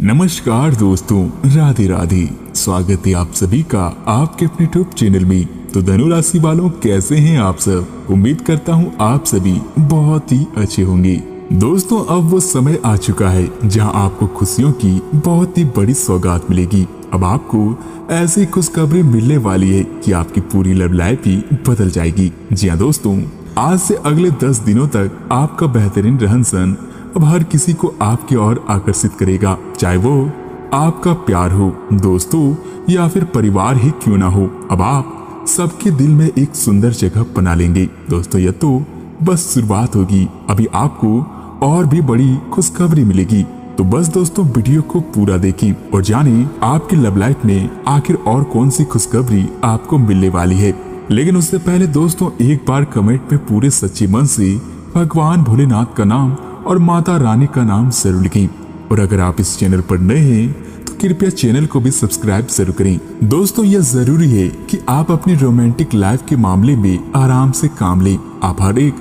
नमस्कार दोस्तों, राधे राधे। स्वागत है आप सभी का आपके अपने यूट्यूब चैनल में। तो धनु राशि वालों, कैसे हैं आप सब? उम्मीद करता हूँ आप सभी बहुत ही अच्छे होंगे। दोस्तों, अब वो समय आ चुका है जहां आपको खुशियों की बहुत ही बड़ी सौगात मिलेगी। अब आपको ऐसी खुशखबरी मिलने वाली है कि आपकी पूरी लव लाइफ ही बदल जाएगी। जी हाँ दोस्तों, आज से अगले 10 दिनों तक आपका बेहतरीन रहन सहन अब हर किसी को आपकी ओर आकर्षित करेगा, चाहे वो आपका प्यार हो, दोस्तों या फिर परिवार ही क्यों ना हो। अब आप सबके दिल में एक सुंदर जगह बना लेंगे। दोस्तों, यह तो बस शुरुआत होगी, अभी आपको और भी बड़ी खुशखबरी मिलेगी। तो बस दोस्तों, वीडियो को पूरा देखिए और जानिए आपकी लव लाइफ में आखिर और कौन सी खुशखबरी आपको मिलने वाली है। लेकिन उससे पहले दोस्तों, एक बार कमेंट में पूरे सच्चे मन से भगवान भोलेनाथ का नाम और माता रानी का नाम जरूर लिखें। और अगर आप इस चैनल पर नए हैं तो कृपया चैनल को भी सब्सक्राइब जरूर करें। दोस्तों, यह जरूरी है कि आप अपनी रोमांटिक लाइफ के मामले में आराम से काम लें। आप हर एक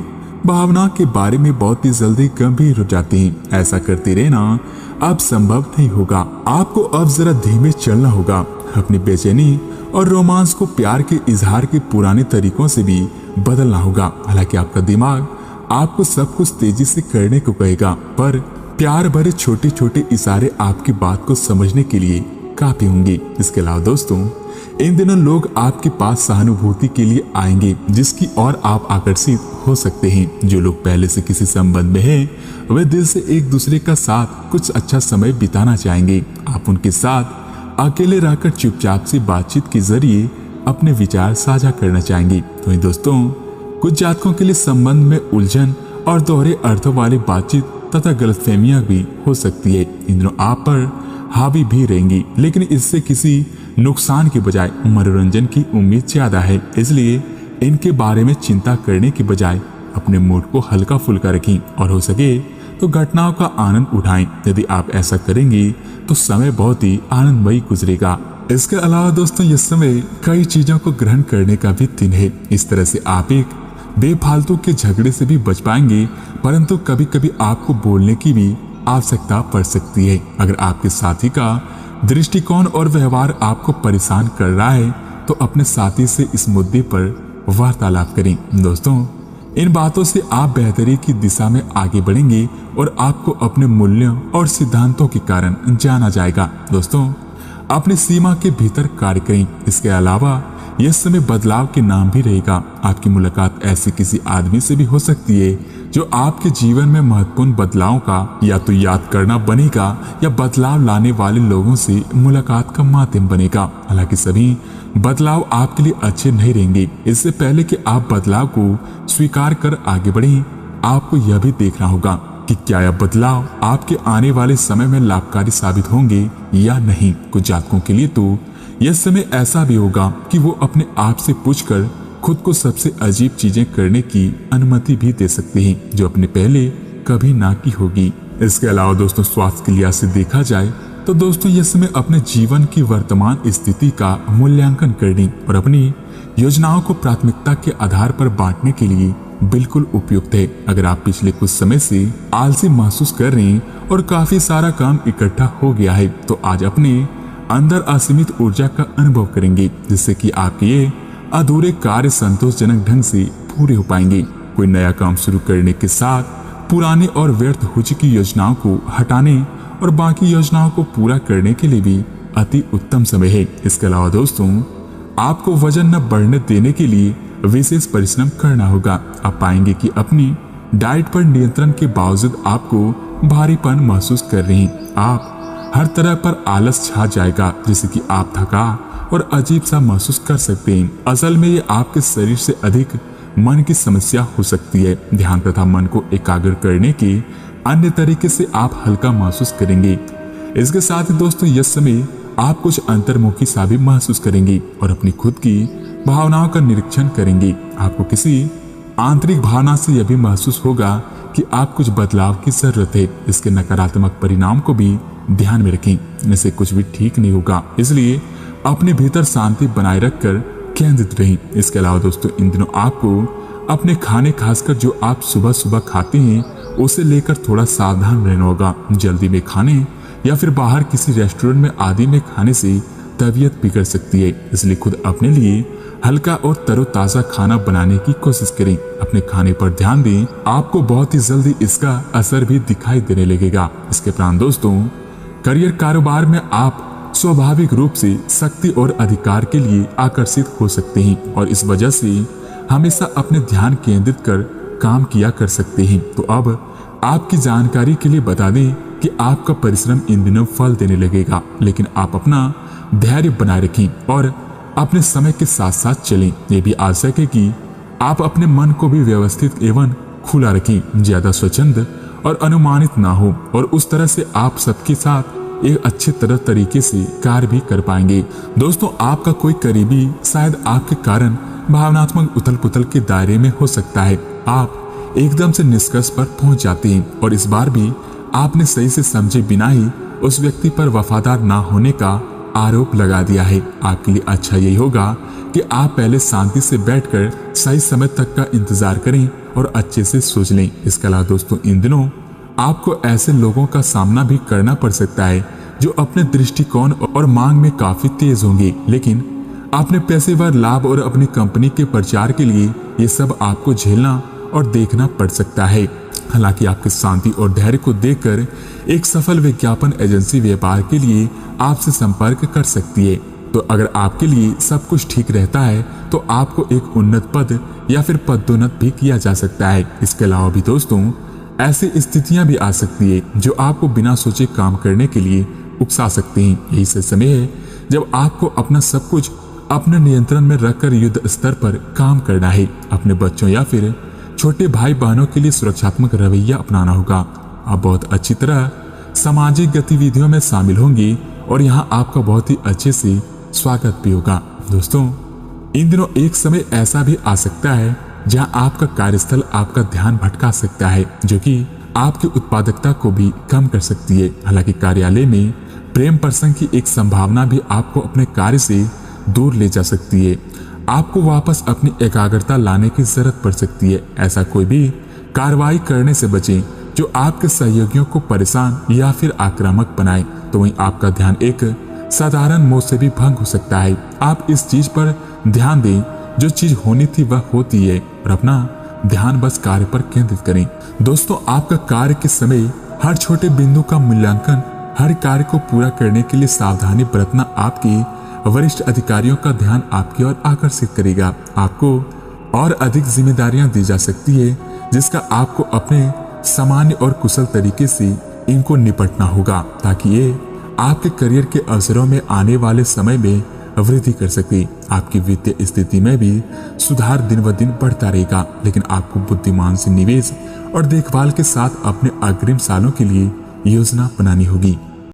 भावना के बारे में बहुत ही जल्दी गंभीर हो जाते हैं। ऐसा करते रहना अब संभव नहीं होगा। आपको अब जरा धीमे चलना होगा। अपनी बेचैनी और रोमांस को प्यार के इजहार के पुराने तरीकों से भी बदलना होगा। हालांकि आपका दिमाग आपको सब कुछ तेजी से करने को कहेगा, पर प्यार भरे छोटे छोटे इशारे आपकी बात को समझने के लिए काफी होंगे। इसके अलावा दोस्तों, इन दिनों लोग आपके पास सहानुभूति के लिए आएंगे, जिसकी ओर आप आकर्षित हो सकते हैं। जो लोग पहले से किसी संबंध में हैं, वे दिल से एक दूसरे का साथ कुछ अच्छा समय बिताना चाहेंगे। आप उनके साथ अकेले रहकर चुपचाप से बातचीत के जरिए अपने विचार साझा करना चाहेंगे। तो दोस्तों, कुछ जातकों के लिए संबंध में उलझन और दोहरे अर्थों वाली बातचीत तथा गलतफहमियां भी हो सकती है। इन दिनों आप पर हावी भी रहेंगी, लेकिन इससे किसी नुकसान के बजाय मनोरंजन की उम्मीद ज्यादा है। इसलिए इनके बारे में चिंता करने के बजाय अपने मूड को हल्का फुल्का रखें और हो सके तो घटनाओं का आनंद उठाएं। यदि आप ऐसा करेंगे तो समय बहुत ही आनंदमयी गुजरेगा। इसके अलावा दोस्तों, यह समय कई चीजों को ग्रहण करने का भी दिन है। इस तरह से आप एक बेफालतू के झगड़े से भी बच पाएंगे, परंतु कभी कभी आपको बोलने की भी आवश्यकता पड़ सकती है। अगर आपके साथी का दृष्टिकोण और व्यवहार आपको परेशान कर रहा है तो अपने साथी से इस मुद्दे पर वार्तालाप करें। दोस्तों, इन बातों से आप बेहतरी की दिशा में आगे बढ़ेंगे और आपको अपने मूल्यों और सिद्धांतों के कारण जाना जाएगा। दोस्तों, अपनी सीमा के भीतर कार्य करें। इसके अलावा यह समय बदलाव के नाम भी रहेगा। आपकी मुलाकात ऐसे किसी आदमी से भी हो सकती है जो आपके जीवन में महत्वपूर्ण बदलाव का या तो याद करना बनेगा या बदलाव लाने वाले लोगों से मुलाकात का माध्यम बनेगा। हालांकि सभी बदलाव आपके लिए अच्छे नहीं रहेंगे। इससे पहले कि आप बदलाव को स्वीकार कर आगे बढ़ें, आपको यह भी देखना होगा कि क्या यह बदलाव आपके आने वाले समय में लाभकारी साबित होंगे या नहीं। कुछ जातकों के लिए तो यह समय ऐसा भी होगा कि वो अपने आप से पूछकर खुद को सबसे अजीब चीजें करने की अनुमति भी दे सकते हैं, जो अपने पहले कभी ना की होगी। इसके अलावा दोस्तों, स्वास्थ्य के लिहाज से देखा जाए तो दोस्तों, यह समय अपने जीवन की वर्तमान स्थिति का मूल्यांकन करने और अपनी योजनाओं को प्राथमिकता के आधार पर बांटने के लिए बिल्कुल उपयुक्त है। अगर आप पिछले कुछ समय से आलसी महसूस कर रहे हैं और काफी सारा काम इकट्ठा हो गया है, तो आज अपने अंदर असीमित ऊर्जा का अनुभव करेंगे, जिससे कि आपके ये अधूरे कार्य संतोषजनक ढंग से पूरे हो पाएंगे। कोई नया काम शुरू करने के साथ पुराने और व्यर्थ हो चुकी योजनाओं को हटाने और बाकी योजनाओं को पूरा करने के लिए भी अति उत्तम समय है। इसके अलावा दोस्तों, आपको वजन न बढ़ने देने के लिए विशेष परिश्रम करना होगा। आप पाएंगे कि अपनी डाइट पर नियंत्रण के बावजूद आपको भारीपन महसूस कर रहे हैं। आप हर तरह पर आलस छा जाएगा, जिससे कि आप थका और अजीब सा महसूस कर सकते हैं। असल में ये आपके शरीर से अधिक मन की समस्या हो सकती है। ध्यान तथा मन को एकाग्र करने के अन्य तरीके से आप हल्का महसूस करेंगे। इसके साथ ही दोस्तों, यह समय आप कुछ अंतर्मुखी सा भी महसूस करेंगे और अपनी खुद की भावनाओं का निरीक्षण करेंगे। आपको किसी आंतरिक भावना से यह भी महसूस होगा कि आप कुछ बदलाव की जरूरत है। इसके नकारात्मक परिणाम को भी ध्यान में रखें, इनसे कुछ भी ठीक नहीं होगा। इसलिए अपने भीतर शांति बनाए रखकर केंद्रित रहें। इसके अलावा दोस्तों, इन दिनों आपको अपने खाने, खासकर जो आप सुबह सुबह खाते हैं, उसे लेकर थोड़ा सावधान रहना होगा। जल्दी में खाने या फिर बाहर किसी रेस्टोरेंट में आदि में खाने से तबीयत बिगड़ सकती है। इसलिए खुद अपने लिए हल्का और तरोताजा खाना बनाने की कोशिश करें। अपने खाने पर ध्यान दें, आपको बहुत ही जल्दी इसका असर भी दिखाई देने लगेगा। इसके उपरांत दोस्तों, करियर कारोबार में आप स्वाभाविक रूप से शक्ति और अधिकार के लिए आकर्षित हो सकते हैं और इस वजह से हमेशा अपने ध्यान केंद्रित कर काम किया कर सकते हैं। तो अब आपकी जानकारी के लिए बता दें कि आपका परिश्रम इन दिनों फल देने लगेगा, लेकिन आप अपना धैर्य बनाए रखें और अपने समय के साथ साथ चलें। यह भी आवश्यक है कि आप अपने मन को भी व्यवस्थित एवं खुला रखें, ज्यादा स्वच्छंद और अनुमानित ना हो, और उस तरह से आप सबके साथ एक अच्छे तरीके से कार्य भी कर पाएंगे। दोस्तों, आपका कोई करीबी शायद आपके कारण भावनात्मक उथल पुथल के दायरे में हो सकता है। आप एकदम से निष्कर्ष पर पहुंच जाते हैं और इस बार भी आपने सही से समझे बिना ही उस व्यक्ति पर वफादार ना होने का आरोप लगा दिया है। आपके लिए अच्छा यही होगा कि आप पहले शांति से बैठकर सही समय तक का इंतजार करें और अच्छे से सोच लें। इसके अलावा दोस्तों, इन दिनों आपको ऐसे लोगों का सामना भी करना पड़ सकता है जो अपने दृष्टिकोण और मांग में काफी तेज होंगे, लेकिन अपने पेशेवर लाभ और अपनी कंपनी के प्रचार के लिए ये सब आपको झेलना और देखना पड़ सकता है। हालांकि आपकी शांति और धैर्य को देखकर एक सफल विज्ञापन एजेंसी व्यापार के लिए आपसे संपर्क कर सकती है। तो अगर आपके लिए सब कुछ ठीक रहता है तो आपको एक उन्नत पद या फिर पदोन्नत भी किया जा सकता है। इसके अलावा भी दोस्तों, ऐसी स्थितियां भी आ सकती है जो आपको बिना सोचे काम करने के लिए उकसा सकती हैं। यही से समय है जब आपको अपना सब कुछ अपने नियंत्रण में रखकर युद्ध स्तर पर काम करना है। अपने बच्चों या फिर छोटे भाई बहनों के लिए सुरक्षात्मक रवैया अपनाना होगा। आप बहुत अच्छी तरह सामाजिक गतिविधियों में शामिल होंगे और यहाँ आपका बहुत ही अच्छे से स्वागत भी होगा। दोस्तों, इन दिनों एक समय ऐसा भी आ सकता है जहाँ आपका कार्यस्थल आपका ध्यान भटका सकता है, जो कि आपकी उत्पादकता को भी कम कर सकती है। हालांकि कार्यालय में प्रेम प्रसंग की एक संभावना भी आपको अपने कार्य से दूर ले जा सकती है। आपको वापस अपनी एकाग्रता लाने की जरूरत पड़ सकती है। ऐसा कोई भी कार्रवाई करने से बचें जो आपके सहयोगियों को परेशान या फिर आक्रामक बनाए, तो वहीं आपका ध्यान एक साधारण मोह से भी भंग हो सकता है। आप इस चीज पर ध्यान दें, जो चीज होनी थी वह होती है और अपना ध्यान बस कार्य पर केंद्रित करें। दोस्तों, आपका कार्य के समय हर छोटे बिंदु का मूल्यांकन, हर कार्य को पूरा करने के लिए सावधानी बरतना आपकी वरिष्ठ अधिकारियों का ध्यान आपकी ओर आकर्षित करेगा। आपको और अधिक जिम्मेदारियां दी जा सकती है, जिसका आपको अपने सामान्य और कुशल तरीके से इनको निपटना होगा, ताकि ये आपके करियर के अवसरों में आने वाले समय में वृद्धि कर सके। आपकी वित्तीय स्थिति में भी सुधार दिन ब दिन बढ़ता रहेगा, लेकिन आपको बुद्धिमान से निवेश और देखभाल के साथ अपने अग्रिम सालों के लिए योजना बनानी होगी।